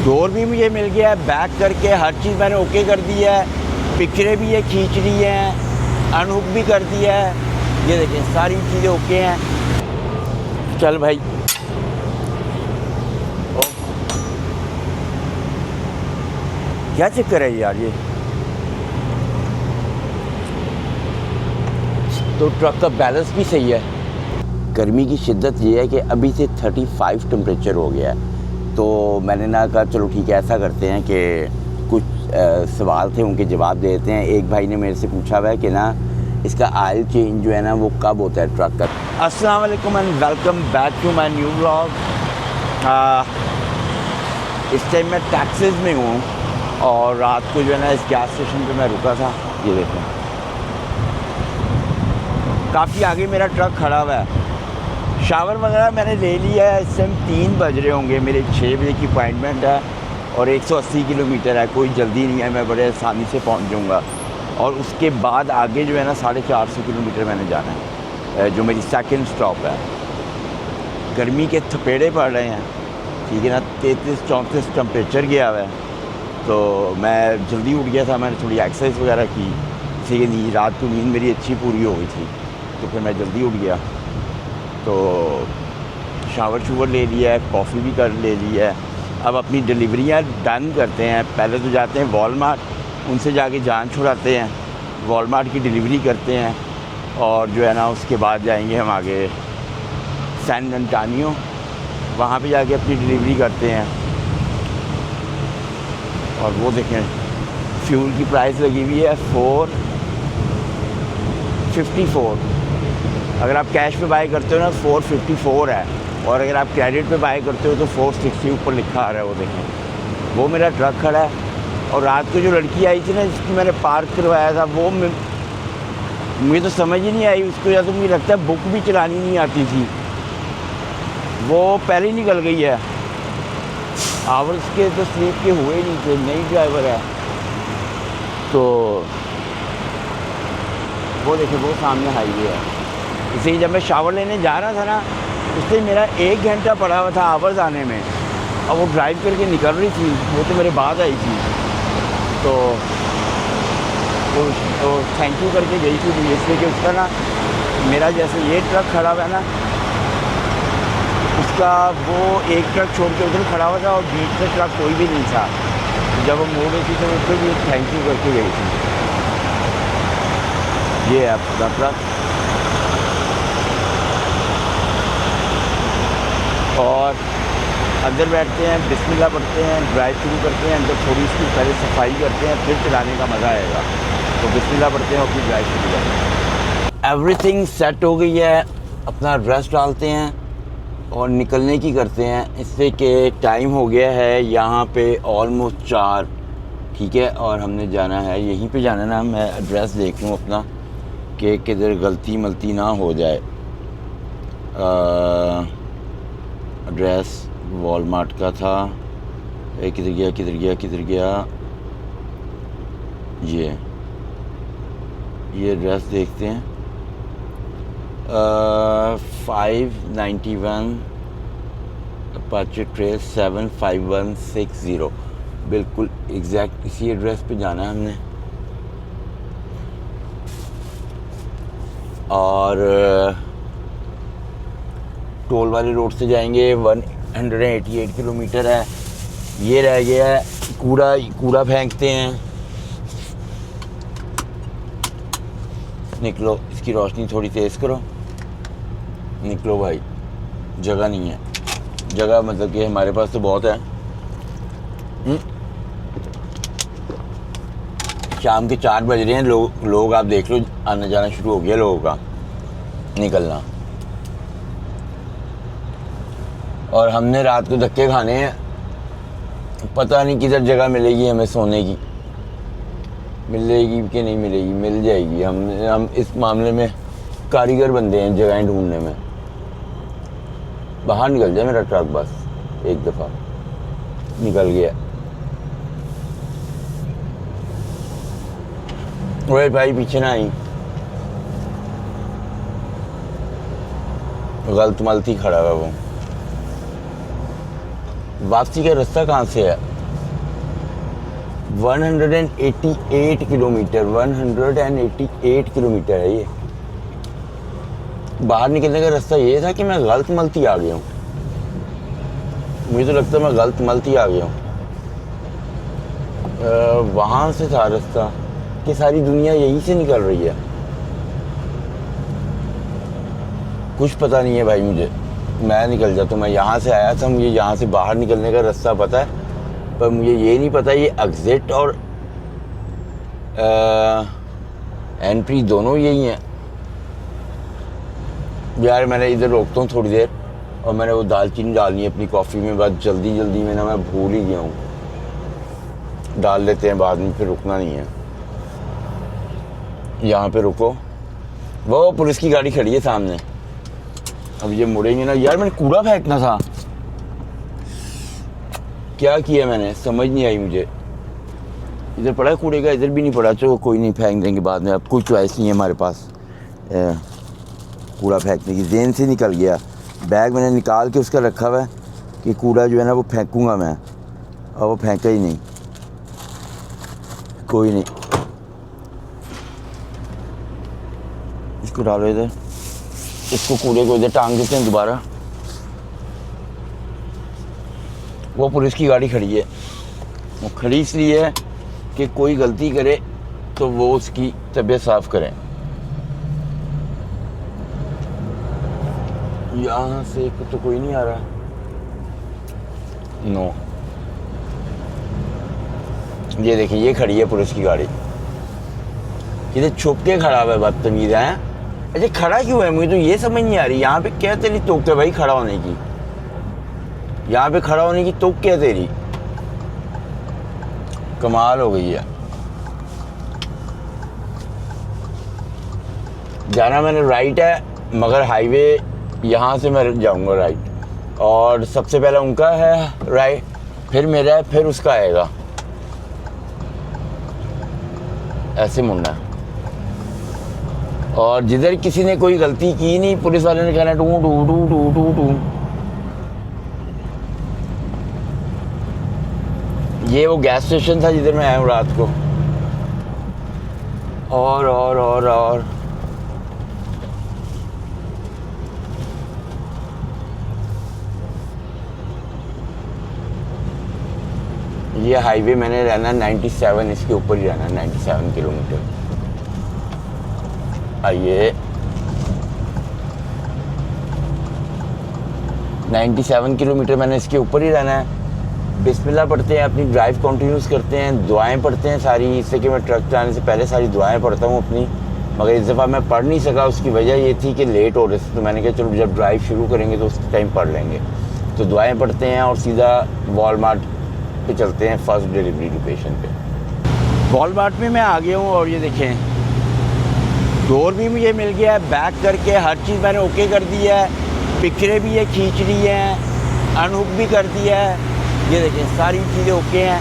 Door भी मुझे मिल गया है, बैक करके हर चीज़ मैंने ओके कर दी है, पिक्चरें भी ये खींच रही हैं, अनहुक भी कर दिया है, ये देखें सारी चीज़ें ओके हैं। चल भाई क्या चक्कर है यार ये। तो ट्रक का बैलेंस भी सही है। गर्मी की शिद्दत ये है कि अभी से 35 टेम्परेचर हो गया है। तो मैंने ना कहा चलो ठीक है, ऐसा करते हैं कि कुछ सवाल थे उनके जवाब दे देते हैं। एक भाई ने मेरे से पूछा हुआ है कि ना इसका ऑयल चेंज जो है ना वो कब होता है ट्रक का। अस्सलाम वालेकुम and welcome back to my new vlog. इस टाइम मैं टैक्सेस में हूँ और रात को जो है ना इस गैस स्टेशन पे मैं रुका था। ये देखें काफ़ी आगे मेरा ट्रक खड़ा हुआ है। शावर वगैरह मैंने ले लिया है। इस टाइम 3 बज रहे होंगे, मेरे 6 बजे की अपॉइंटमेंट है और 180 किलोमीटर है, कोई जल्दी नहीं है, मैं बड़े आसानी से पहुंच जाऊंगा। और उसके बाद आगे जो है ना 450 किलोमीटर मैंने जाना है, जो मेरी सेकंड स्टॉप है। गर्मी के थपेड़े पड़ रहे हैं, ठीक है ना, 33-34 टेम्परेचर गया हुआ है। तो मैं जल्दी उठ गया था, मैंने थोड़ी एक्सरसाइज वगैरह की, इसी नींद रात को नींद मेरी अच्छी पूरी हो गई थी, तो फिर मैं जल्दी उठ गया। तो शावर शूवर ले लिया है, कॉफ़ी भी कर ले लिया है। अब अपनी डिलीवरियाँ डन करते हैं। पहले तो जाते हैं वॉलमार्ट, उनसे जाके जान छुड़ाते हैं, वॉलमार्ट की डिलीवरी करते हैं और जो है ना उसके बाद जाएंगे हम आगे सैन एंटोनियो, वहाँ पे जाके अपनी डिलीवरी करते हैं। और वो देखें फ्यूल की प्राइस लगी हुई है 454। अगर आप कैश पे बाय करते हो ना 454 है, और अगर आप क्रेडिट पे बाय करते हो तो 460 ऊपर लिखा आ रहा है। वो देखें वो मेरा ट्रक खड़ा है। और रात को जो लड़की आई थी ना जिसकी मैंने पार्क करवाया था, वो मुझे तो समझ ही नहीं आई उसको, या तो मुझे लगता है बुक भी चलानी नहीं आती थी, वो पहले ही निकल गई है। आवर्स के तो स्लीप के हुए नहीं थे, नई ड्राइवर है। तो वो देखिए वो सामने हाईवे है। इसलिए जब मैं शावर लेने जा रहा था ना उससे मेरा 1 घंटा पड़ा हुआ था आवर्स आने में, और वो ड्राइव करके निकल रही थी, वो तो मेरे बाद आई थी। तो थैंक यू करके गई थी मुझे, इसलिए कि उसका ना मेरा जैसे ये ट्रक खड़ा हुआ है ना, उसका वो एक ट्रक छोड़ के उधर खड़ा हुआ था और बीच में ट्रक कोई भी नहीं था। जब वो मोड़ रही थी तो उसको भी थैंक यू करके गई थी। ये है आपका ट्रक। और अंदर बैठते हैं, बिस्मिल्लाह पढ़ते हैं, ड्राइव शुरू करते हैं, अंदर थोड़ी इसकी पहले सफाई करते हैं, फिर चलाने का मज़ा आएगा। तो बिस्मिल्लाह पढ़ते हैं और फिर ड्राइव शुरू करते हैं। एवरीथिंग सेट हो गई है, अपना रेस्ट डालते हैं और निकलने की करते हैं। इससे कि टाइम हो गया है यहाँ पे ऑलमोस्ट 4, ठीक है। और हमने जाना है, यहीं पे जाना ना, मैं एड्रेस देख लूँ अपना कि किधर गलती मलती ना हो जाए। एड्रेस वॉलमार्ट का था, किधर गया ये एड्रेस देखते हैं। 591 अपाचे ट्रेल 75160, बिल्कुल एग्जैक्ट इसी एड्रेस पे जाना है हमने। और टोल वाले रोड से जाएंगे, 188 किलोमीटर है। ये रह गया है कूड़ा फेंकते हैं। निकलो, इसकी रोशनी थोड़ी तेज़ करो, निकलो भाई, जगह नहीं है। जगह मतलब कि हमारे पास तो बहुत है। शाम के 4 बज रहे हैं, लोग आप देख लो, आना जाना शुरू हो गया लोगों का निकलना। और हमने रात को धक्के खाने हैं, पता नहीं किधर जगह मिलेगी हमें सोने की, मिलेगी कि नहीं मिलेगी, मिल जाएगी। हम इस मामले में कारीगर बंदे हैं जगह ढूंढने में। बाहर निकल जाए मेरा ट्रक, बस एक दफ़ा निकल गया। ओए भाई पीछे ना आई, गलत मलती खड़ा हुआ वो। वापसी का रास्ता कहाँ से है? 188 किलोमीटर, 188 किलोमीटर है ये। बाहर निकलने का रास्ता ये था कि मैं गलत मलती आ गया हूँ। मुझे तो लगता है मैं गलत मलती आ गया हूँ। वहाँ से था रास्ता कि सारी दुनिया यहीं से निकल रही है। कुछ पता नहीं है भाई मुझे, मैं निकल जाता हूँ। मैं यहाँ से आया था, मुझे यहाँ से बाहर निकलने का रास्ता पता है, पर मुझे ये नहीं पता ये एग्जिट और एंट्री दोनों यही हैं। यार मैंने इधर रोकता हूँ थोड़ी देर, और मैंने वो दालचीनी डालनी है अपनी कॉफ़ी में। बस जल्दी जल्दी में ना मैं भूल ही गया हूँ। डाल लेते हैं बाद में, फिर रुकना नहीं है। यहाँ पे रुको, वो पुलिस की गाड़ी खड़ी है सामने। अब ये मुड़ेंगे ना। यार मैंने कूड़ा फेंकना था, क्या किया मैंने समझ नहीं आई मुझे। इधर पड़ा है कूड़े का, इधर भी नहीं पड़ा। चलो कोई नहीं, फेंक देंगे बाद में। अब कोई चॉइस नहीं है हमारे पास कूड़ा फेंकने की। जेन से निकल गया। बैग मैंने निकाल के उसका रखा हुआ है कि कूड़ा जो है ना वो फेंकूँगा मैं, और वो फेंका ही नहीं। कोई नहीं, इसको डालो इधर, इसको कूड़े को इधर टांग देते हैं दोबारा। वो पुलिस की गाड़ी खड़ी है, वो खड़ी इसलिए है कि कोई गलती करे तो वो उसकी तबीयत साफ़ करें। यहाँ से तो कोई नहीं आ रहा। नो, ये देखिए ये खड़ी है पुलिस की गाड़ी। इधर छुप के खड़ा हुआ है, बदतमीज है। अच्छा खड़ा क्यों है, मुझे तो ये समझ नहीं आ रही। यहाँ पे क्या तेरी तुक है भाई खड़ा होने की? यहाँ पे खड़ा होने की तुक क्या तेरी? कमाल हो गई है। जाना मैंने राइट है, मगर हाईवे यहाँ से मैं जाऊँगा राइट, और सबसे पहले उनका है राइट, फिर मेरा है, फिर उसका आएगा। ऐसे मुड़ना है। और जिधर किसी ने कोई गलती की नहीं, पुलिस वाले ने कहना टू टू टू टू टू टू। ये वो गैस स्टेशन था जिधर मैं आया हूँ रात को। और ये हाईवे मैंने रहना 97, इसके ऊपर ही रहना 97 किलोमीटर। आइए 97 किलोमीटर मैंने इसके ऊपर ही रहना है। बिस्मिल्लाह पढ़ते हैं, अपनी ड्राइव कंटिन्यूस करते हैं, दुआएं पढ़ते हैं सारी। इससे कि मैं ट्रक चलाने से पहले सारी दुआएं पढ़ता हूँ अपनी, मगर इस दफ़ा मैं पढ़ नहीं सका। उसकी वजह ये थी कि लेट हो रहे थे, तो मैंने कहा चलो जब ड्राइव शुरू करेंगे तो उस टाइम पढ़ लेंगे। तो दुआएं पढ़ते हैं और सीधा वॉलमार्ट पे चलते हैं, फर्स्ट डिलीवरी लोकेशन पे। वॉलमार्ट में मैं आ गया हूँ, और ये देखें डोर भी मुझे मिल गया है, बैक करके हर चीज़ मैंने ओके कर दी है। पिक्चरें भी ये खींच रही हैं, अनहुक भी कर दिया है। ये देखें सारी चीज़ें ओके हैं।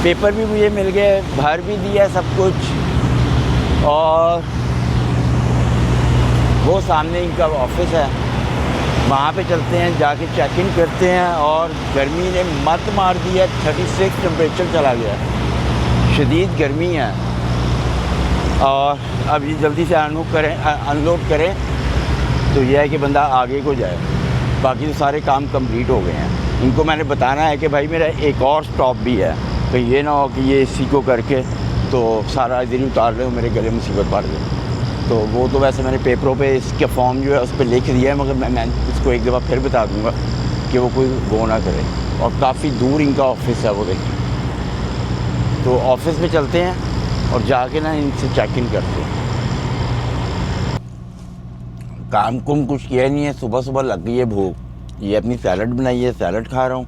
पेपर भी मुझे मिल गए, भर भी दिया सब कुछ। और वो सामने इनका ऑफिस है, वहाँ पे चलते हैं, जाके चेक इन करते हैं। और गर्मी ने मत मार दी है, 36 टेम्परेचर चला गया है, शदीद गर्मी है। और अब ये जल्दी से अनलोड करें तो यह है कि बंदा आगे को जाए। बाकी तो सारे काम कंप्लीट हो गए हैं। इनको मैंने बताना है कि भाई मेरा एक और स्टॉप भी है, कहीं ये ना हो कि ये इसी को करके तो सारा इधर ही उतार ले, मेरे गले मुसीबत पड़ गई। तो वो तो वैसे मैंने पेपरों पे इसका फॉर्म जो है उस पर लिख दिया है, मगर मैं इसको एक दफ़ा फिर बता दूंगा कि वो कोई वो ना करे। और काफ़ी दूर इनका ऑफिस है, वो देखिए। तो ऑफिस में चलते हैं और जाके ना इनसे चेक इन करते हैं। काम कुम कुछ किया नहीं है, सुबह सुबह लग गई है भूख। ये अपनी सैलड बनाई है, सैलड खा रहा हूँ।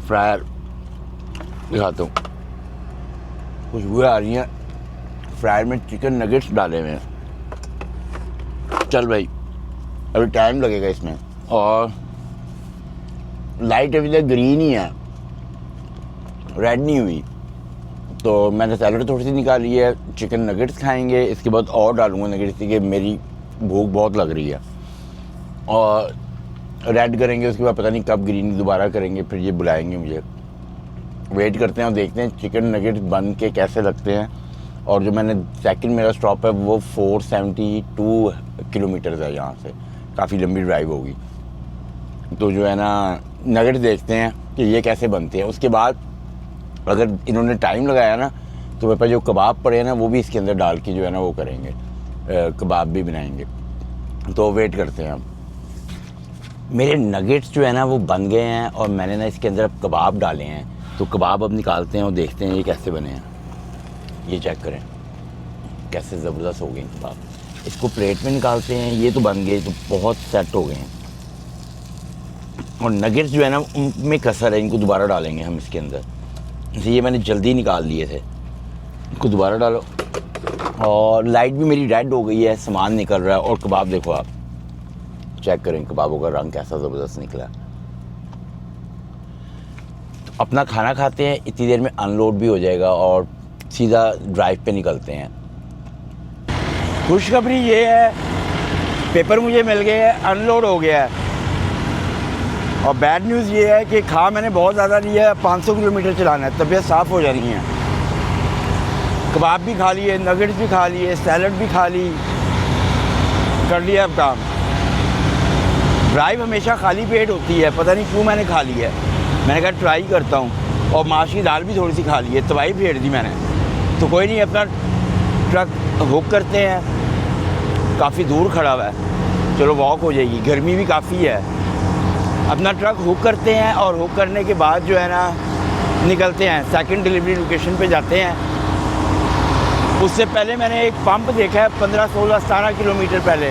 फ्रायर दिखाता हूँ, खुशबुएं आ रही हैं। फ्रायर में चिकन नगेट्स डाले हुए हैं। चल भाई अभी टाइम लगेगा इसमें, और लाइट अभी तक ग्रीन ही है, रेड नहीं हुई। तो मैंने सैलड थोड़ी सी निकाली है, चिकन नगेट्स खाएंगे, इसके बाद और डालूंगा नगेट्स, कि मेरी भूख बहुत लग रही है। और रेड करेंगे, उसके बाद पता नहीं कब ग्रीन दोबारा करेंगे, फिर ये बुलाएंगे मुझे। वेट करते हैं और देखते हैं चिकन नगेट्स बन के कैसे लगते हैं। और जो मैंने सेकंड मेरा स्टॉप है वो 472 किलोमीटर है यहाँ से, काफ़ी लंबी ड्राइव होगी। तो जो है ना नगेट्स देखते हैं कि ये कैसे बनते हैं। उसके बाद अगर इन्होंने टाइम लगाया ना तो मेरे पास जो कबाब पड़े हैं ना वो भी इसके अंदर डाल के जो है ना वो करेंगे, कबाब भी बनाएंगे। तो वेट करते हैं। अब मेरे नगेट्स जो है ना वो बन गए हैं और मैंने ना इसके अंदर अब कबाब डाले हैं। तो कबाब अब निकालते हैं और देखते हैं ये कैसे बने हैं। ये चेक करें कैसे ज़बरदस्त हो गए कबाब। इसको प्लेट में निकालते हैं। ये तो बन गए, तो बहुत सेट हो गए हैं। और नगेट्स जो है ना उनमें कसर है, इनको दोबारा डालेंगे हम इसके अंदर। जैसे ये मैंने जल्दी निकाल लिए थे, इनको दोबारा डालो। और लाइट भी मेरी रेड हो गई है, सामान निकल रहा है। और कबाब देखो आप, चेक करें कबाबों का रंग कैसा ज़बरदस्त निकला। तो अपना खाना खाते हैं, इतनी देर में अनलोड भी हो जाएगा और सीधा ड्राइव पे निकलते हैं। खुशखबरी ये है, पेपर मुझे मिल गए हैं, अनलोड हो गया है। और बैड न्यूज़ ये है कि खा मैंने बहुत ज़्यादा लिया है, 500 किलोमीटर चलाना है, तबीयत साफ़ हो जानी है। कबाब भी खा लिए, नगेट्स भी खा लिए, सैलड भी खा ली, कर लिया अब काम। ड्राइव हमेशा खाली पेट होती है, पता नहीं क्यों मैंने खा ली है। मैंने कहा ट्राई करता हूँ। और माश की दाल भी थोड़ी सी खा ली है, तबाही फेर दी मैंने। तो कोई नहीं, अपना ट्रक हुक करते हैं, काफ़ी दूर खड़ा हुआ है, चलो वॉक हो जाएगी, गर्मी भी काफ़ी है। अपना ट्रक हुक करते हैं और हुक करने के बाद जो है ना निकलते हैं, सेकंड डिलीवरी लोकेशन पे जाते हैं। उससे पहले मैंने एक पंप देखा है 15, 16, 17 किलोमीटर पहले,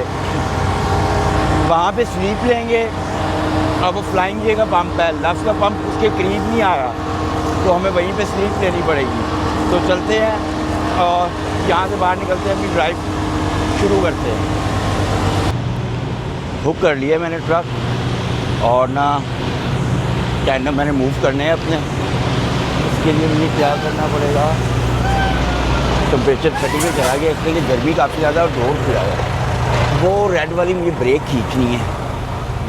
वहाँ पे स्लीप लेंगे। और वो फ्लाइंग जे का पंप है, लफ्स का पंप उसके करीब नहीं आ रहा, तो हमें वहीं पे स्लीप लेनी पड़ेगी। तो चलते हैं और यहाँ से बाहर निकलते हैं, अपनी ड्राइव शुरू करते हैं। हुक कर लिया मैंने ट्रक और ना टैंडम मैंने मूव करने हैं अपने। इसके लिए मुझे क्या करना पड़ेगा, टेम्परेचर 30 पे चला गया, इसके लिए गर्मी काफ़ी ज़्यादा और जोर खुला है। वो रेड वाली मुझे ब्रेक खींचनी है,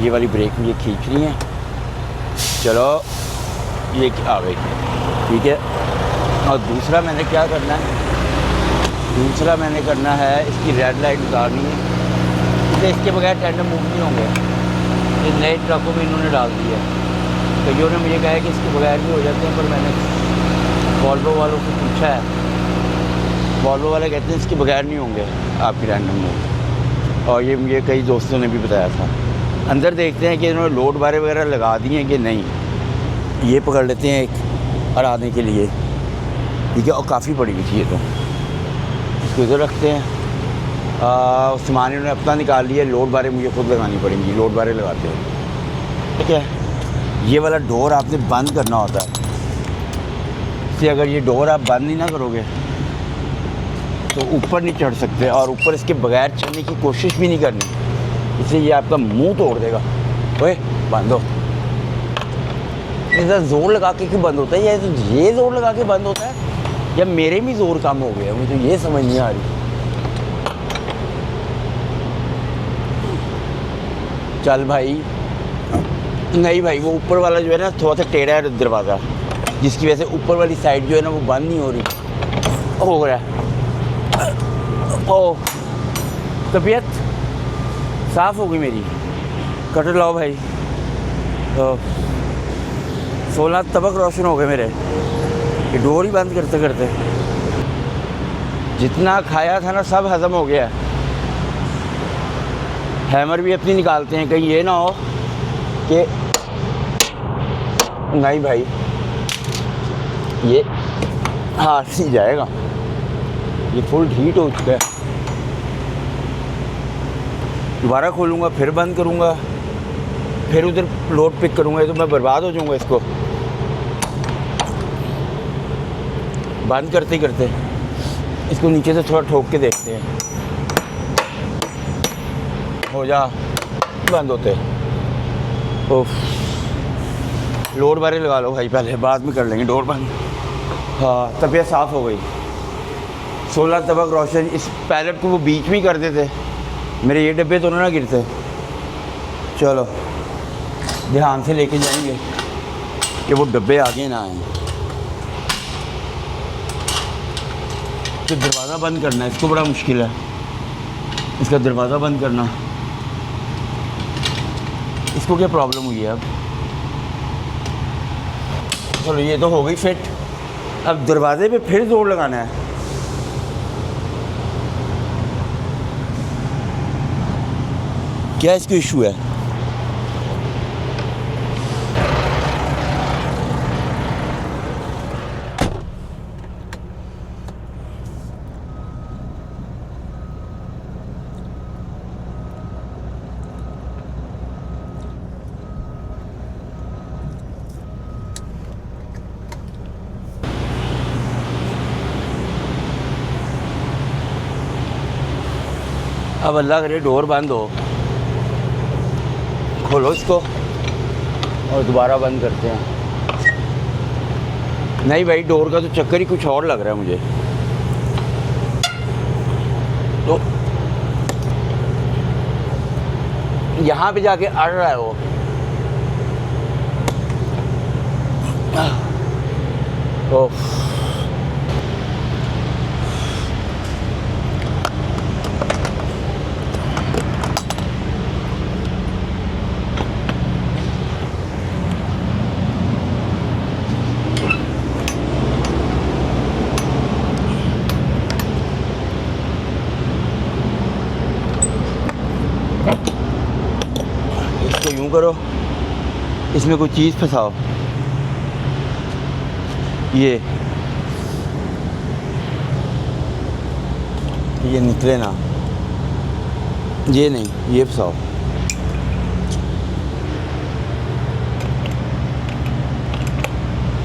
ये वाली ब्रेक मुझे खींचनी है। चलो ये आ गई, ठीक है। और दूसरा मैंने क्या करना है, दूसरा मैंने करना है इसकी रेड लाइट उतारनी है, क्योंकि इसके बगैर टैंडम मूव नहीं होंगे। ये नए ट्रकों में इन्होंने डाल दिया है। कईयों ने मुझे कहा है कि इसके बगैर भी हो जाते हैं, पर मैंने वॉल्वो वालों से पूछा है, वॉल्वो वाले कहते हैं इसके बगैर नहीं होंगे आपकी टैंडम मूव। और ये मुझे कई दोस्तों ने भी बताया था। अंदर देखते हैं कि इन्होंने लोड बारे वगैरह लगा दिए हैं कि नहीं। ये पकड़ लेते हैं एक अड़ाने के लिए, ठीक है। और काफ़ी पड़ी हुई थी ये, तो इसको इधर रखते हैं। सामान इन्होंने अपना निकाल लिया, लोड बारे मुझे खुद लगानी पड़ेंगी, लोड बारे लगाते हैं, ठीक है। ये वाला डोर आपने बंद करना होता है, इससे अगर ये डोर आप बंद नहीं ना करोगे तो ऊपर नहीं चढ़ सकते, और ऊपर इसके बगैर चढ़ने की कोशिश भी नहीं करनी, इससे ये आपका मुंह तोड़ देगा। ओए बंद हो, इधर ज़ोर लगा के क्यों बंद होता है, या तो ये ज़ोर लगा के बंद होता है या मेरे भी ज़ोर कम हो गया, मुझे तो ये समझ नहीं आ रही। चल भाई, नहीं भाई, वो ऊपर वाला जो है ना थोड़ा सा टेढ़ा है दरवाज़ा, जिसकी वजह से ऊपर वाली साइड जो है ना वो बंद नहीं हो रही, हो रहा है। ओ तबीयत साफ़ हो गई मेरी, कटर लाओ भाई। 16 तबक रोशन हो गए मेरे, ये डोर ही बंद करते करते। जितना खाया था ना सब हज़म हो गया। हैमर भी अपनी निकालते हैं, कहीं ये ना हो कि नहीं भाई ये हाथ नहीं जाएगा, ये फुल हीट हो चुका है। दोबारा खोलूँगा, फिर बंद करूँगा, फिर उधर लोड पिक करूँगा, तो मैं बर्बाद हो जाऊँगा। इसको बंद करते करते इसको नीचे से थोड़ा ठोक के देखते हैं, हो जा बंद होते। ओफ, लोड बारे लगा लो भाई, पहले बाद में कर लेंगे डोर बंद। हाँ, तबीयत साफ़ हो गई। 16 तबक रोशन, इस पैलेट को वो बीच में कर देते, मेरे ये डब्बे तो ना गिरते। चलो ध्यान से लेके जाएंगे कि वो डब्बे आगे ना आए। तो दरवाज़ा बंद करना है, इसको बड़ा मुश्किल है, इसका दरवाज़ा बंद करना। इसको क्या प्रॉब्लम हुई है अब? चलो ये तो हो गई फिट। अब दरवाजे पे फिर जोर लगाना है। क्या इसका इशू है? अब अल्लाह करे डोर बंद हो। खोलो इसको और दोबारा बंद करते हैं। नहीं भाई, डोर का तो चक्कर ही कुछ और लग रहा है मुझे। तो यहाँ पे जाके अड़ रहा है वो। ओह, इसको यूं करो, इसमें कोई चीज़ फंसाओ। ये निकले ना, ये नहीं, ये फंसाओ।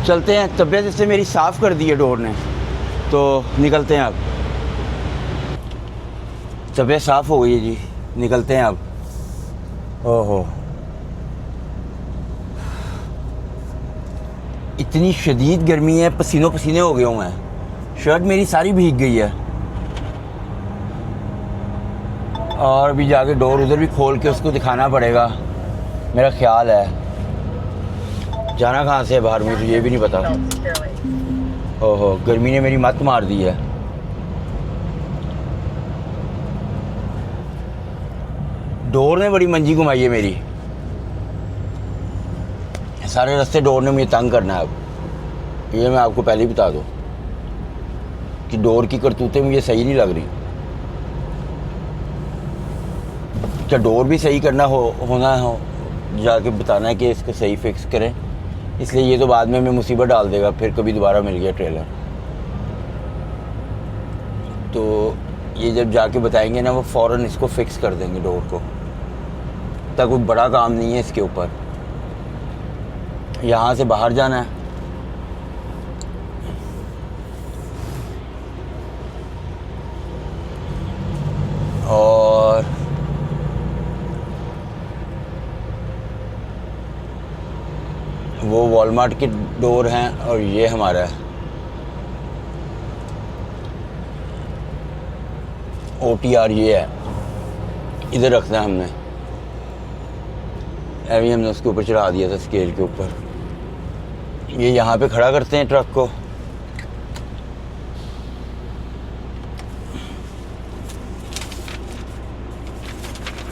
चलते हैं। तबीयत इससे मेरी साफ़ कर दी है डोर ने, तो निकलते हैं अब। तबीयत साफ़ हो गई है जी, निकलते हैं अब। ओहो, इतनी शदीद गर्मी है, पसीनों पसीने हो गया हूँ मैं। शर्ट मेरी सारी भीग गई है। और अभी जाके डोर उधर भी खोल के उसको दिखाना पड़ेगा, मेरा ख्याल है। जाना कहाँ से है बाहर, मुझे ये भी नहीं पता। ओहो, गर्मी ने मेरी मत मार दी है। डोर ने बड़ी मंजी घुमाई है मेरी। सारे रास्ते डोर ने मुझे तंग करना है अब। ये मैं आपको पहले ही बता दूँ कि डोर की करतूतें मुझे सही नहीं लग रही। क्या डोर भी सही करना होना हो, जाके बताना है कि इसको सही फिक्स करें। इसलिए ये तो बाद में हमें मुसीबत डाल देगा, फिर कभी दोबारा मिल गया ट्रेलर। तो ये जब जाके बताएंगे ना, वो फ़ौरन इसको फिक्स कर देंगे डोर को। तक कोई बड़ा काम नहीं है इसके ऊपर। यहाँ से बाहर जाना है और वो वॉलमार्ट के डोर हैं और ये हमारा है OTR। ये है, इधर रखना है हमने। अभी हमने उसके ऊपर चढ़ा दिया था, स्केल के ऊपर। ये यहाँ पे खड़ा करते हैं ट्रक को।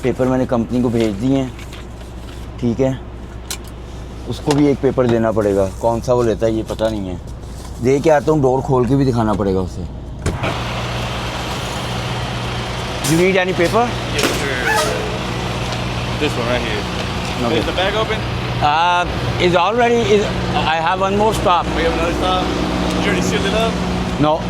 पेपर मैंने कंपनी को भेज दिए हैं, ठीक है। उसको भी एक पेपर देना पड़ेगा, कौन सा वो लेता है ये पता नहीं है। दे के आता हूँ, डोर खोल के भी दिखाना पड़ेगा उसे। You need any paper? Yes, sir. This one right here. Okay. Is the bag open? Is already. I have one more stop. We have another stop. Did you already seal it up? No.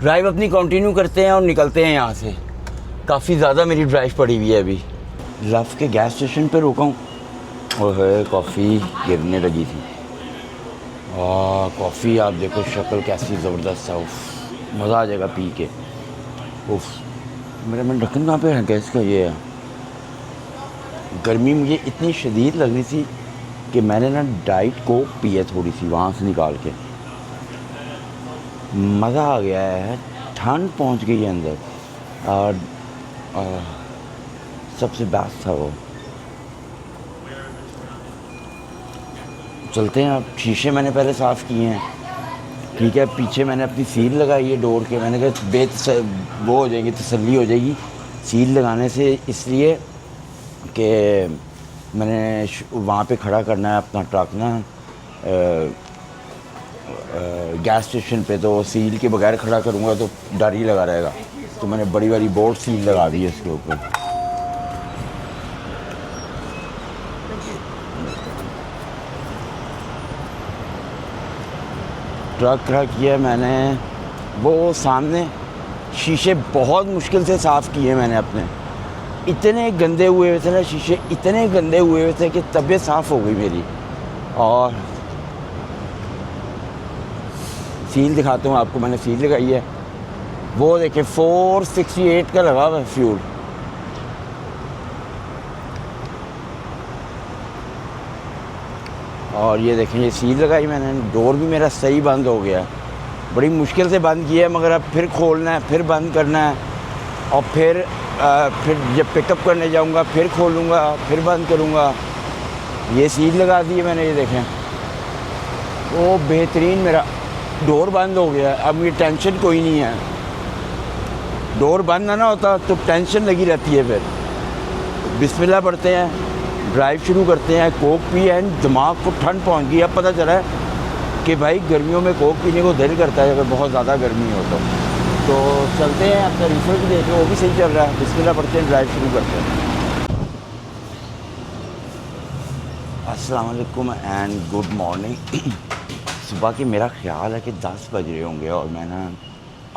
Drive अपनी continue करते हैं और निकलते हैं यहाँ से। काफ़ी ज़्यादा मेरी ड्राइव पड़ी हुई है। अभी लव के गैस स्टेशन पे रुका हूँ और कॉफ़ी गिरने लगी थी। कॉफ़ी आप देखो शक्ल कैसी ज़बरदस्त है। उफ, मज़ा आ जाएगा पी के। उफ, मेरा मन ढक्कन कहाँ पे है गैस का? ये है। गर्मी मुझे इतनी शदीद लग रही थी कि मैंने ना डाइट कोक पी है थोड़ी सी वहाँ से निकाल के, मज़ा आ गया है, ठंड पहुँच गई है अंदर, और सबसे बेस्ट था वो। चलते हैं अब। शीशे मैंने पहले साफ़ किए हैं, ठीक है। पीछे मैंने अपनी सील लगाई है डोर के, मैंने कहा वो हो जाएगी, तसल्ली हो जाएगी सील लगाने से, इसलिए कि मैंने वहाँ पे खड़ा करना है अपना ट्रक ना गैस स्टेशन पे, तो सील के बगैर खड़ा करूँगा तो डर ही लगा रहेगा, तो मैंने बड़ी वाली बोर्ड सील लगा दी है इसके ऊपर। ट्रक खड़ा किया मैंने, वो सामने शीशे बहुत मुश्किल से साफ़ किए मैंने अपने, इतने गंदे हुए हुए थे ना शीशे, इतने गंदे हुए हुए थे कि तबीयत साफ़ हो गई मेरी। और सील दिखाता हूँ आपको, मैंने सील लगाई है, वो देखें 468 का लगा हुआ है फ्यूल। और ये देखें, ये सील लगाई मैंने, डोर भी मेरा सही बंद हो गया, बड़ी मुश्किल से बंद किया है, मगर अब फिर खोलना है, फिर बंद करना है, और फिर जब पिकअप करने जाऊंगा फिर खोलूँगा, फिर बंद करूँगा। ये सील लगा दी है मैंने, ये देखें, वो बेहतरीन मेरा डोर बंद हो गया। अब ये टेंशन कोई नहीं है, डोर बंद ना होता तो टेंशन लगी रहती है। फिर बिस्मिल्लाह पढ़ते हैं, ड्राइव शुरू करते हैं, कोक पी है, दिमाग को ठंड पहुंच गई। अब पता चला है कि भाई गर्मियों में कोक पीने को दिल करता है अगर बहुत ज़्यादा गर्मी हो तो चलते हैं। अपना रीफर भी देखें, वो भी सही चल रहा है। बिस्मिल्लाह पढ़ते हैं, ड्राइव शुरू करते हैं। अस्सलाम वालेकुम एंड गुड मॉर्निंग। सुबह की मेरा ख्याल है कि 10 बज रहे होंगे और मैं ना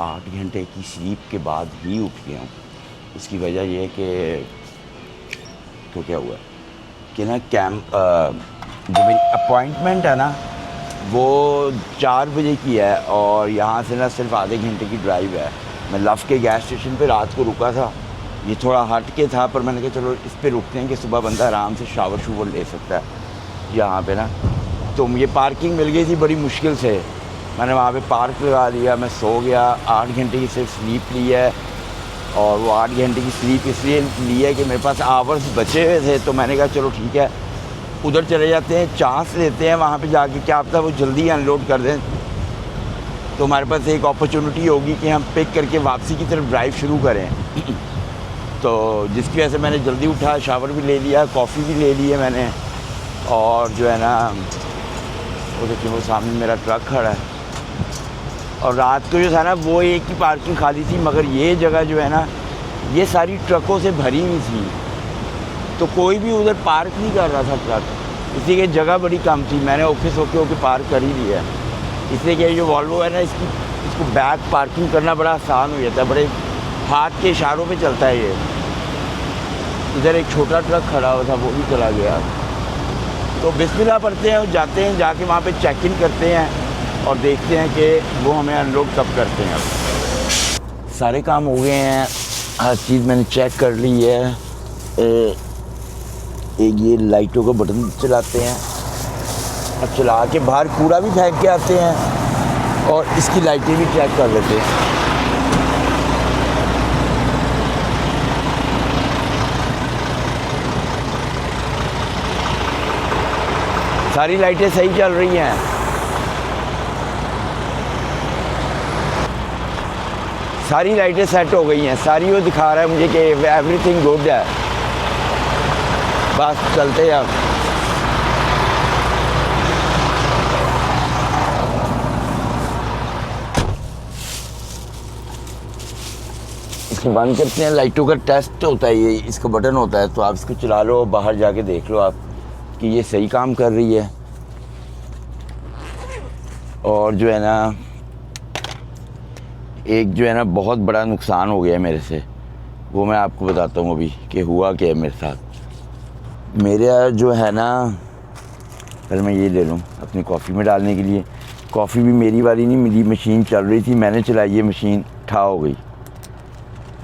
8 घंटे की स्लीप के बाद ही उठ गया हूँ। इसकी वजह ये है कि तो क्या हुआ कि ना जो मेरी अपॉइंटमेंट है ना वो 4 बजे की है, और यहाँ से ना सिर्फ आधे घंटे की ड्राइव है। मैं लव के गैस स्टेशन पे रात को रुका था, ये थोड़ा हट के था, पर मैंने कहा चलो इस पे रुकते हैं कि सुबह बंदा आराम से शावर शूवर ले सकता है यहाँ पे ना। तो मुझे पार्किंग मिल गई थी बड़ी मुश्किल से, मैंने वहाँ पे पार्क लगा लिया, मैं सो गया। 8 घंटे की सिर्फ स्लीप ली है, और वो 8 घंटे की स्लीप इसलिए ली है कि मेरे पास आवर्स बचे हुए थे, तो मैंने कहा चलो ठीक है उधर चले जाते हैं, चांस लेते हैं वहाँ पे जाके, क्या पता वो जल्दी अनलोड कर दें, तो हमारे पास एक अपॉर्चुनिटी होगी कि हम पिक करके वापसी की तरफ ड्राइव शुरू करें। तो जिसकी वजह से मैंने जल्दी उठा, शावर भी ले लिया, कॉफ़ी भी ले ली है मैंने, और जो है ना वो देखिए वो सामने मेरा ट्रक खड़ा है। और रात को जो था ना वो एक ही पार्किंग खाली थी, मगर ये जगह जो है ना ये सारी ट्रकों से भरी हुई थी, तो कोई भी उधर पार्क नहीं कर रहा था ट्रक, इसलिए कि जगह बड़ी कम थी। मैंने ऑफिस होके पार्क कर ही लिया, इसलिए कि जो वॉल्वो है ना इसको बैक पार्किंग करना बड़ा आसान हो जाता है, बड़े हाथ के इशारों पे चलता है ये। इधर एक छोटा ट्रक खड़ा हुआ था, वो भी चला गया। तो बिस्मिल्लाह पढ़ते हैं और जाते हैं, जाके वहाँ पे चेक इन करते हैं और देखते हैं कि वो हमें अनलोड कब करते हैं। अब सारे काम हो गए हैं, हर चीज़ मैंने चेक कर ली है। एक ये लाइटों का बटन चलाते हैं और चला के बाहर कूड़ा भी फेंक के आते हैं, और इसकी लाइटें भी चेक कर लेते हैं। सारी लाइटें सही चल रही हैं। सारी लाइटें सेट हो गई हैं, सारी वो दिखा रहा है मुझे कि एवरीथिंग गुड है। बस चलते हैं अब। इसको बंद करते हैं। लाइटों का टेस्ट होता है ये, इसका बटन होता है, तो आप इसको चला लो, बाहर जाके देख लो आप कि ये सही काम कर रही है। और जो है ना एक जो है ना बहुत बड़ा नुकसान हो गया है मेरे से, वो मैं आपको बताता हूँ अभी कि हुआ क्या है मेरे साथ। मेरा जो है ना, पहले मैं ये ले लूँ अपनी कॉफ़ी में डालने के लिए। कॉफ़ी भी मेरी वाली नहीं मिली, मशीन चल रही थी, मैंने चलाई, ये मशीन ठा हो गई।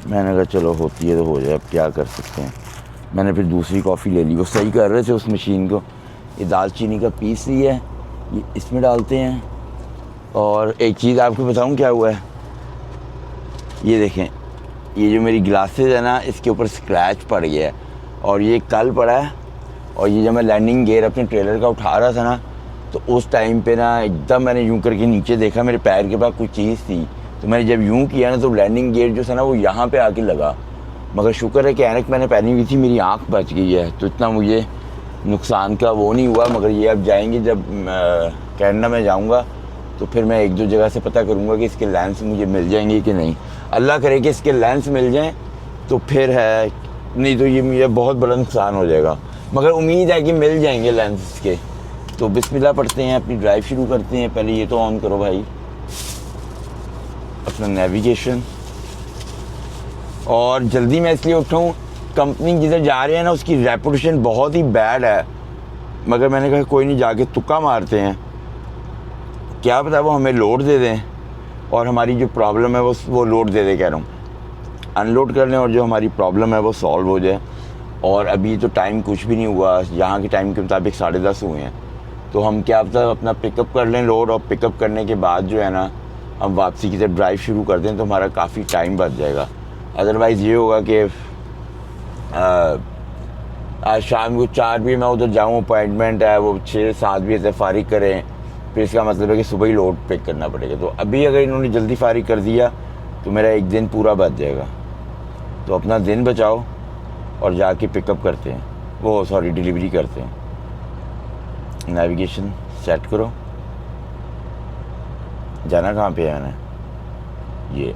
मैंने कहा चलो होती है तो हो जाए, अब क्या कर सकते हैं। मैंने फिर दूसरी कॉफ़ी ले ली, वो सही कर रहे थे उस मशीन को, ये दालचीनी का पीस ही है, ये इसमें डालते हैं। और एक चीज़ आपको बताऊं क्या हुआ है, ये देखें, ये जो मेरी ग्लासेस है ना, इसके ऊपर स्क्रैच पड़ गया है और ये कल पड़ा है। और ये जब मैं लैंडिंग गियर अपने ट्रेलर का उठा रहा था ना, तो उस टाइम पे ना एकदम मैंने यूं करके नीचे देखा, मेरे पैर के पास कोई चीज़ थी, तो मैंने जब यूं किया ना तो लैंडिंग गियर जो था ना वो यहाँ पे आके लगा। मगर शुक्र है कि ऐनक मैंने पहनी हुई थी, मेरी आँख बच गई है, तो इतना मुझे नुकसान का वो नहीं हुआ। मगर ये अब जाएंगे, जब कनाडा में जाऊँगा तो फिर मैं एक दो जगह से पता करूँगा कि इसके लेंस मुझे मिल जाएंगे कि नहीं। अल्लाह करे कि इसके लेंस मिल जाएँ तो फिर है, नहीं तो ये मुझे बहुत बड़ा नुकसान हो जाएगा। मगर उम्मीद है कि मिल जाएंगे लेंस इसके। तो बिस्मिल्लाह पढ़ते हैं, अपनी ड्राइव शुरू करते हैं। पहले ये तो ऑन करो भाई, अपना नेविगेशन। और जल्दी मैं इसलिए उठा हूँ, कंपनी जिधर जा रहे हैं ना उसकी रेपुटेशन बहुत ही बैड है। मगर मैंने कहा कोई नहीं, जाके तुक्का मारते हैं, क्या पता वो हमें लोड दे दें और हमारी जो प्रॉब्लम है वो लोड दे दे, कह रहा हूँ अनलोड कर लें, और जो हमारी प्रॉब्लम है वो सॉल्व हो जाए। और अभी तो टाइम कुछ भी नहीं हुआ, यहाँ के टाइम के मुताबिक 10:30 हुए हैं। तो हम क्या पता अपना पिकअप कर लें लोड, और पिकअप करने के बाद जो है ना हम वापसी की तरफ ड्राइव शुरू कर दें तो हमारा काफ़ी टाइम बच जाएगा। अदरवाइज़ ये होगा कि आज शाम को 4 बजे मैं उधर जाऊँ, अपॉइंटमेंट है, वो 6-7 बजे से फारिग करें, फिर इसका मतलब है कि सुबह ही लोड पिक करना पड़ेगा। तो अभी अगर इन्होंने जल्दी फारिग कर दिया तो मेरा एक दिन पूरा बच जाएगा। तो अपना दिन बचाओ और जाके पिकअप करते हैं, वो सॉरी डिलीवरी करते हैं। नेविगेशन सेट करो, जाना कहाँ पे है मैंने, ये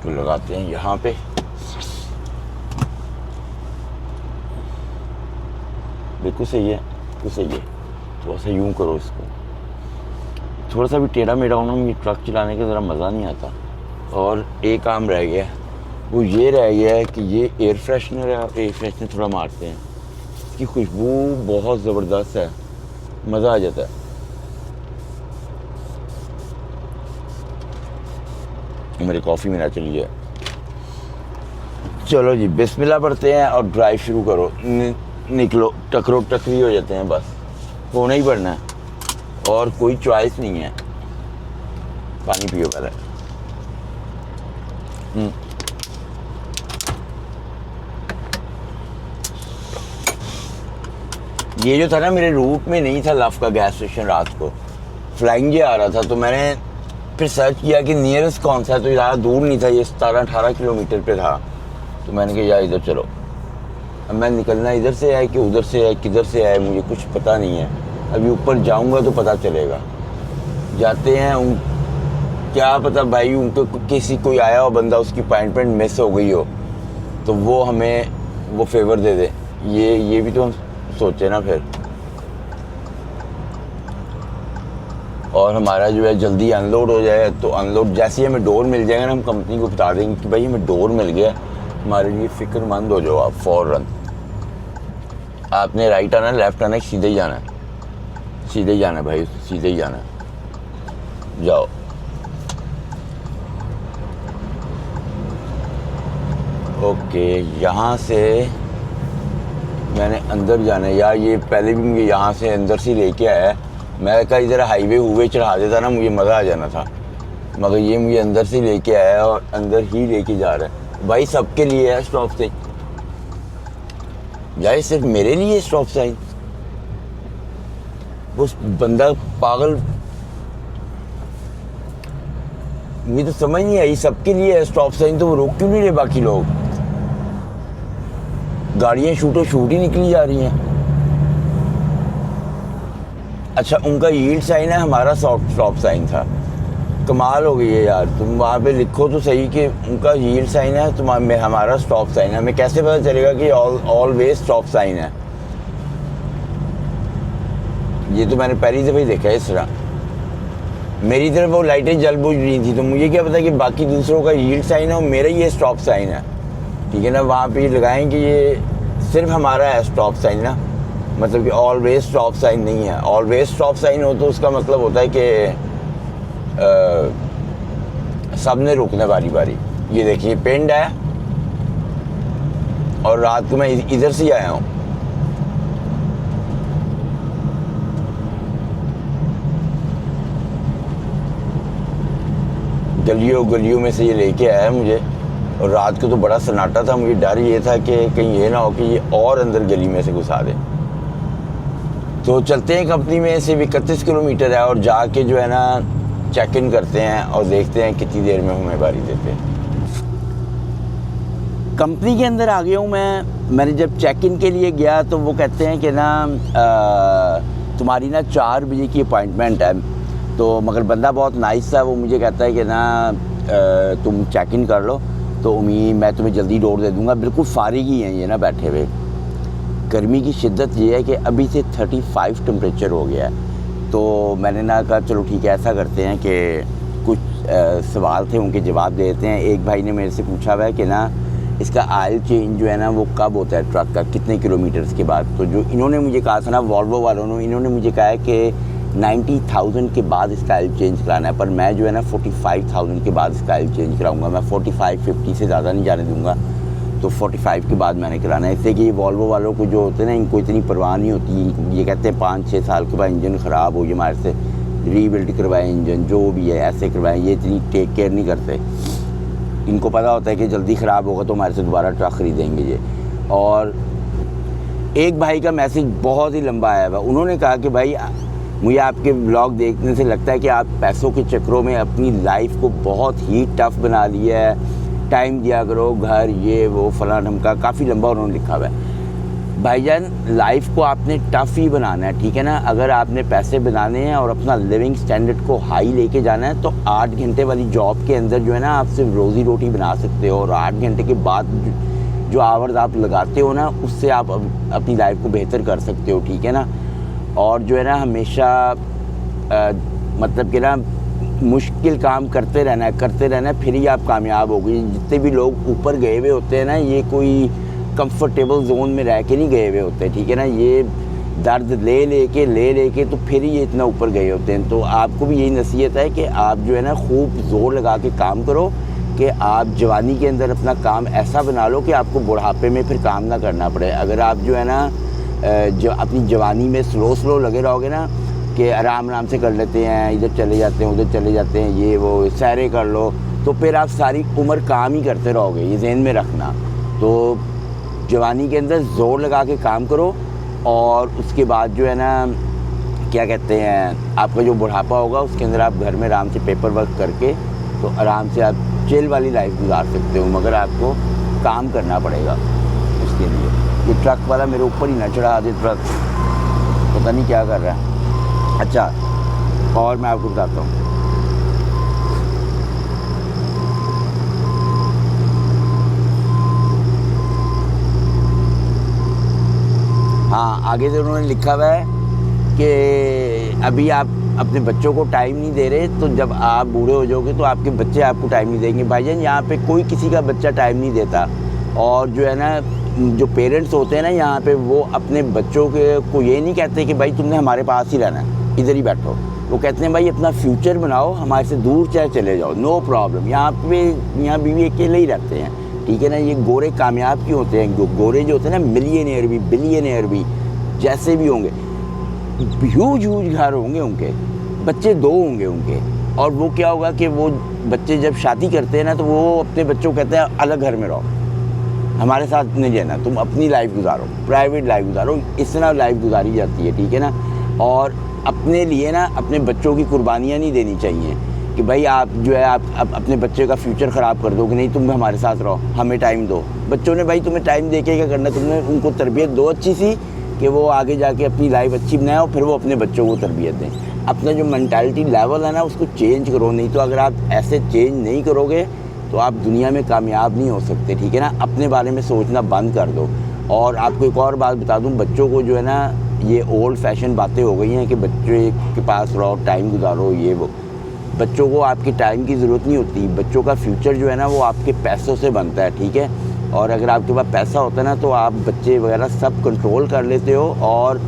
तो लगाते हैं यहाँ पे। बिल्कुल सही है, बिल्कुल सही है। थोड़ा सा यूँ करो इसको, थोड़ा सा भी टेढ़ा मेढ़ा होना, मुझे ट्रक चलाने का ज़रा मज़ा नहीं आता। और एक काम रह गया, वो ये रह गया है कि ये एयर फ्रेशनर है, एयर फ्रेशनर थोड़ा मारते हैं, इसकी खुशबू बहुत ज़बरदस्त है, मज़ा आ जाता है। मेरी कॉफ़ी में ना चली है। चलो जी, बिस्मिल्लाह पढ़ते हैं और ड्राइव शुरू करो। निकलो, टकरो टकरी हो जाते हैं, बस होना ही पड़ना है और कोई चॉइस नहीं है। पानी पियो पहले। ये जो था ना मेरे रूट में नहीं था लफ का गैस स्टेशन, रात को फ्लाइंग जे आ रहा था, तो मैंने फिर सर्च किया कि नियरेस्ट कौन सा है, तो ज़्यादा दूर नहीं था, ये 17-18 किलोमीटर पे था। तो मैंने कहा यार इधर चलो। अब मैं निकलना इधर से है कि उधर से है, किधर से है मुझे कुछ पता नहीं है। अभी ऊपर जाऊंगा तो पता चलेगा। जाते हैं, क्या पता भाई उनको किसी कोई आया हो बंदा, उसकी अपॉइंटमेंट मिस हो गई हो तो वो हमें वो फेवर दे दे। ये भी तो हम सोचे ना फिर। और हमारा जो है जल्दी अनलोड हो जाए, तो अनलोड जैसे ही हमें डोर मिल जाएगा ना, हम कंपनी को बता देंगे कि भाई हमें डोर मिल गया, हमारे लिए फ़िक्रमंद हो जाओ आप फ़ौरन। आपने राइट आना है, लेफ़्ट आना है, सीधे ही जाना है, सीधे ही जाना है भाई, सीधे ही जाना है, जाओ। ओके, यहाँ से मैंने अंदर जाना है यार। ये पहले भी मुझे यहाँ से अंदर से लेके आया है। मैं कहा इधर हाईवे हुए चढ़ा देता ना, मुझे मज़ा आ जाना था, मगर ये मुझे अंदर से लेके आया है और अंदर ही लेके जा रहा है। भाई सबके लिए है स्टॉप साइन, यार सिर्फ मेरे लिए स्टॉप साइन? वो बंदा पागल, मुझे तो समझ नहीं आई, सबके लिए है स्टॉप साइन तो वो रोक क्यों नहीं रहे बाकी लोग? गाड़ियाँ शूटो शूट ही निकली जा रही हैं। अच्छा, उनका यील्ड साइन है, हमारा स्टॉप साइन था। कमाल हो गई है यार। तुम वहाँ पे लिखो तो सही कि उनका यील्ड साइन है, तुम्हारा हमारा स्टॉप साइन है। हमें कैसे पता चलेगा कि ऑलवेज स्टॉप साइन है? ये तो मैंने पहली दफ़ा ही देखा है इस तरह। मेरी तरफ वो लाइटें जल बुझ रही थी, तो मुझे क्या पता कि बाकी दूसरों का यील्ड साइन है और मेरा ये स्टॉप साइन है। ठीक है ना, वहाँ पे लगाएं कि ये सिर्फ हमारा है स्टॉप साइन ना, मतलब कि ऑलवेज स्टॉप साइन नहीं है। ऑलवेज स्टॉप साइन हो तो उसका मतलब होता है कि सब ने रुकना बारी बारी। ये देखिए पिंड है और रात को मैं इधर से ही आया हूँ। गलियों में से ये लेके आया मुझे, और रात को तो बड़ा सन्नाटा था। मुझे डर ये था कि कहीं ये ना हो कि ये और अंदर गली में से घुसा दे। तो चलते हैं कंपनी में, सिर्फ 31 किलोमीटर है, और जाके जो है ना चेक इन करते हैं और देखते हैं कितनी देर में हमें बारी देते हैं। कंपनी के अंदर आ गया हूँ मैंने जब चेक इन के लिए गया तो वो कहते हैं कि ना तुम्हारी ना 4 बजे की अपॉइंटमेंट है। तो मगर बंदा बहुत नाइस था, वो मुझे कहता है कि ना तुम चेक इन कर लो तो उम्मीद मैं तुम्हें जल्दी डोर दे दूँगा। बिल्कुल फारिग ही हैं ये ना बैठे हुए। गर्मी की शिद्दत ये है कि अभी से 35 टेम्परेचर हो गया है। तो मैंने ना कहा चलो ठीक है, ऐसा करते हैं कि कुछ सवाल थे उनके जवाब दे देते हैं। एक भाई ने मेरे से पूछा हुआ है कि ना इसका ऑयल चेंज जो है ना वो कब होता है ट्रक का, कितने किलोमीटर्स के बाद। तो जो इन्होंने मुझे कहा था ना वॉल्वो वालों ने, इन्होंने मुझे कहा है कि 90,000 के बाद इसका ऑयल चेंज कराना है। पर मैं जो है ना 45,000 के बाद इसका ऑयल चेंज कराऊंगा। मैं 45-50 से ज़्यादा नहीं जाने दूंगा। तो 45 के बाद मैंने कराना है, इससे कि वॉल्वो वालों को जो होते हैं ना इनको इतनी परवाह नहीं होती। ये कहते हैं 5-6 साल के बाद इंजन ख़राब हो, ये हमारे से रीबिल्ड करवाएं इंजन, जो भी है ऐसे करवाएं। ये इतनी टेक केयर नहीं करते। इनको पता होता है कि जल्दी ख़राब होगा तो हमारे से दोबारा ट्रक ख़रीदेंगे ये। और एक भाई का मैसेज बहुत ही लंबा आया हुआ। उन्होंने कहा कि भाई मुझे आपके ब्लॉग देखने से लगता है कि आप पैसों के चक्करों में अपनी लाइफ को बहुत ही टफ़ बना लिया है। टाइम दिया करो, घर ये वो फलां ढमका, काफ़ी लंबा उन्होंने लिखा हुआ है। भाईजान लाइफ को आपने टफ़ ही बनाना है, ठीक है ना। अगर आपने पैसे बनाने हैं और अपना लिविंग स्टैंडर्ड को हाई लेके जाना है तो 8 घंटे वाली जॉब के अंदर जो है ना आप सिर्फ रोज़ी रोटी बना सकते हो। और 8 घंटे के बाद जो आवर्स आप लगाते हो ना उससे आप अपनी लाइफ को बेहतर कर सकते हो, ठीक है ना। और जो है ना हमेशा मतलब कि ना मुश्किल काम करते रहना है, फिर ही आप कामयाब होगे। जितने भी लोग ऊपर गए हुए होते हैं ना ये कोई कंफर्टेबल जोन में रह के नहीं गए हुए होते, ठीक है ना। ये दर्द ले लेके तो फिर ही ये इतना ऊपर गए होते हैं। तो आपको भी यही नसीहत है कि आप जो है ना खूब ज़ोर लगा के काम करो कि आप जवानी के अंदर अपना काम ऐसा बना लो कि आपको बुढ़ापे में फिर काम ना करना पड़े। अगर आप जो है ना जो अपनी जवानी में स्लो लगे रहोगे ना कि आराम से कर लेते हैं, इधर चले जाते हैं उधर चले जाते हैं, ये वो सैरे कर लो, तो फिर आप सारी उम्र काम ही करते रहोगे। ये ज़हन में रखना। तो जवानी के अंदर ज़ोर लगा के काम करो और उसके बाद जो है ना क्या कहते हैं आपका जो बुढ़ापा होगा उसके अंदर आप घर में आराम से पेपर वर्क करके तो आराम से आप चिल वाली लाइफ गुजार सकते हो। मगर आपको काम करना पड़ेगा उसके लिए। ये ट्रक वाला मेरे ऊपर ही ना चढ़ा दे, ट्रक पता नहीं क्या कर रहा है। अच्छा, और मैं आपको बताता हूँ। हाँ, आगे से उन्होंने लिखा हुआ है कि अभी आप अपने बच्चों को टाइम नहीं दे रहे, तो जब आप बूढ़े हो जाओगे तो आपके बच्चे आपको टाइम नहीं देंगे। भाईजान यहाँ पे कोई किसी का बच्चा टाइम नहीं देता। और जो है ना जो पेरेंट्स होते हैं ना यहाँ पे वो अपने बच्चों को ये नहीं कहते कि भाई तुमने हमारे पास ही रहना है, इधर ही बैठो। वो कहते हैं भाई अपना फ्यूचर बनाओ, हमारे से दूर चाहे चले जाओ, नो प्रॉब्लम। यहाँ बीवी अकेले ही रहते हैं, ठीक है ना। ये गोरे कामयाब क्यों होते हैं? गोरे जो होते हैं ना मिलियनेयर भी बिलियनेयर भी जैसे भी होंगे, ह्यूज घर होंगे उनके, बच्चे 2 होंगे उनके। और वो क्या होगा कि वो बच्चे जब शादी करते हैं ना तो वो अपने बच्चों को कहते हैं अलग घर में रहो, हमारे साथ नहीं रहना, तुम अपनी लाइफ गुजारो, प्राइवेट लाइफ गुजारो। इस तरह लाइफ गुजारी जाती है, ठीक है ना। और अपने लिए ना अपने बच्चों की कुर्बानियाँ नहीं देनी चाहिए कि भाई आप जो है आप अपने बच्चे का फ्यूचर ख़राब कर दो कि नहीं तुम हमारे साथ रहो, हमें टाइम दो। बच्चों ने भाई तुम्हें टाइम दे के क्या करना, तुमने उनको तरबियत दो अच्छी सी कि वो आगे जाके अपनी लाइफ अच्छी बनाए और फिर वो अपने बच्चों को तरबियत दें। अपना जो मेंटालिटी लेवल है ना उसको चेंज करो, नहीं तो अगर आप ऐसे चेंज नहीं करोगे तो आप दुनिया में कामयाब नहीं हो सकते, ठीक है ना। अपने बारे में सोचना बंद कर दो। और आपको एक और बात बता दूं, बच्चों को जो है ना ये ओल्ड फैशन बातें हो गई हैं कि बच्चे के पास रहो, टाइम गुजारो, ये वो। बच्चों को आपकी टाइम की ज़रूरत नहीं होती। बच्चों का फ्यूचर जो है ना वो आपके पैसों से बनता है, ठीक है। और अगर आपके पास पैसा होता है ना तो आप बच्चे वगैरह सब कंट्रोल कर लेते हो और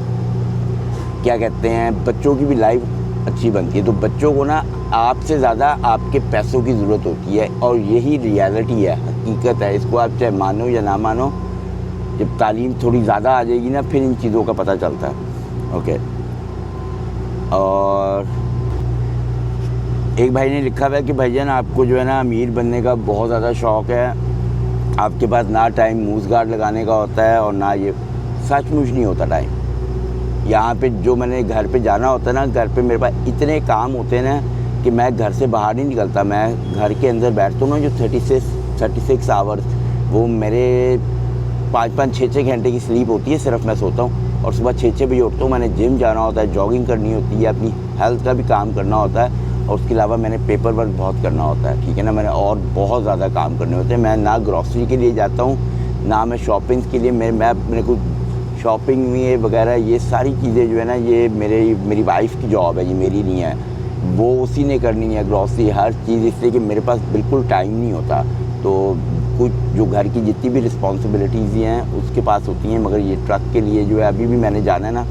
क्या कहते हैं बच्चों की भी लाइफ अच्छी बनती है। तो बच्चों को ना आपसे ज़्यादा आपके पैसों की ज़रूरत होती है और यही रियलिटी है, हकीकत है। इसको आप चाहे मानो या ना मानो, जब तालीम थोड़ी ज़्यादा आ जाएगी ना फिर इन चीज़ों का पता चलता है। ओके, और एक भाई ने लिखा हुआ है कि भाईजान आपको जो है ना अमीर बनने का बहुत ज़्यादा शौक़ है, आपके पास ना टाइम मूज़ गार्ड लगाने का होता है और ना ये, सचमुच नहीं होता टाइम। यहाँ पे जो मैंने घर पे जाना होता है ना, घर पे मेरे पास इतने काम होते हैं ना कि मैं घर से बाहर नहीं निकलता। मैं घर के अंदर बैठता हूँ ना, जो 36 आवर्स, वो मेरे 5-5, 6-6 घंटे की स्लीप होती है, सिर्फ मैं सोता हूँ और सुबह 6-6 बजे उठता हूँ। मैंने जिम जाना होता है, जॉगिंग करनी होती है, अपनी हेल्थ का भी काम करना होता है और उसके अलावा मैंने पेपर वर्क बहुत करना होता है, ठीक है ना। मैंने और बहुत ज़्यादा काम करने होते हैं। मैं ना ग्रॉसरी के लिए जाता हूँ, ना मैं शॉपिंग के लिए, मेरे को शॉपिंग में वगैरह ये सारी चीज़ें जो है ना, ये मेरी वाइफ की जॉब है, ये मेरी नहीं है, वो उसी ने करनी है ग्रॉसरी हर चीज़, इसलिए कि मेरे पास बिल्कुल टाइम नहीं होता। तो कुछ जो घर की जितनी भी रिस्पॉन्सिबिलिटीज़ हैं उसके पास होती हैं, मगर ये ट्रक के लिए जो है अभी भी मैंने जाना है ना,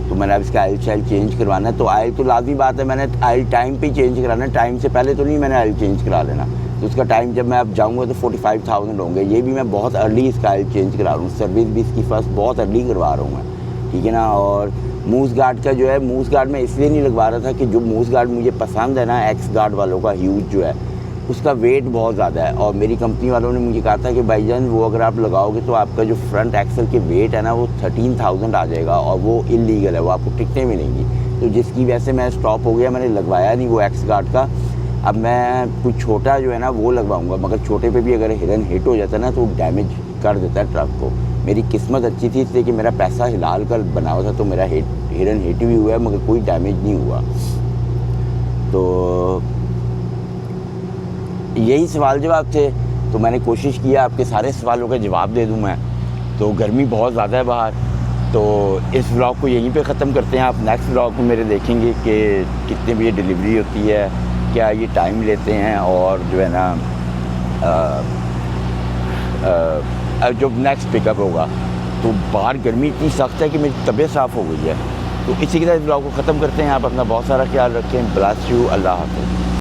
तो मैंने अब इसका आयल शाइल चेंज करवाना है। तो आयल तो लाजमी बात है, मैंने आयल टाइम पे चेंज कराना है, टाइम से पहले तो नहीं मैंने आयल चेंज करा लेना। तो उसका टाइम जब मैं अब जाऊँगा तो 45,000 होंगे। ये भी मैं बहुत अर्ली इसका आयल चेंज करा रहा हूँ, सर्विस भी इसकी फर्स्ट बहुत अर्ली करवा रहा हूँ मैं, ठीक है ना। और मूज़ गार्ड का जो है, मूज़ गार्ड मैं इसलिए नहीं लगवा रहा था कि जो मूज़ गार्ड मुझे पसंद है ना, एक्स गार्ड वालों का ह्यूज जो है, उसका वेट बहुत ज़्यादा है और मेरी कंपनी वालों ने मुझे कहा था कि भाईजान वो अगर आप लगाओगे तो आपका जो फ्रंट एक्सल के वेट है ना वो 13,000 आ जाएगा और वो इलीगल है, वो आपको टिकटें मिलेंगी। तो जिसकी वजह से मैं स्टॉप हो गया, मैंने लगवाया नहीं वो एक्स गार्ड का। अब मैं कुछ छोटा जो है ना वो लगवाऊंगा, मगर छोटे पे भी अगर हिरन हिट हो जाता है ना तो डैमेज कर देता है ट्रक को। मेरी किस्मत अच्छी थी इसलिए कि मेरा पैसा हिलाल कर बना हुआ था, तो मेरा हिरन हिट भी हुआ है मगर कोई डैमेज नहीं हुआ। तो यही सवाल जवाब थे, तो मैंने कोशिश किया आपके सारे सवालों का जवाब दे दूं मैं। तो गर्मी बहुत ज़्यादा है बाहर, तो इस व्लॉग को यहीं पे ख़त्म करते हैं। आप नेक्स्ट व्लॉग में मेरे देखेंगे कि कितने बजे डिलीवरी होती है, क्या ये टाइम लेते हैं, और जो है ना जब नेक्स्ट पिकअप होगा। तो बाहर गर्मी इतनी सख्त है कि मेरी तबीयत साफ़ हो गई है। तो इसी के साथ व्लॉग को ख़त्म करते हैं। आप अपना बहुत सारा ख्याल रखें। Bless you. अल्लाह हाफ़िज़।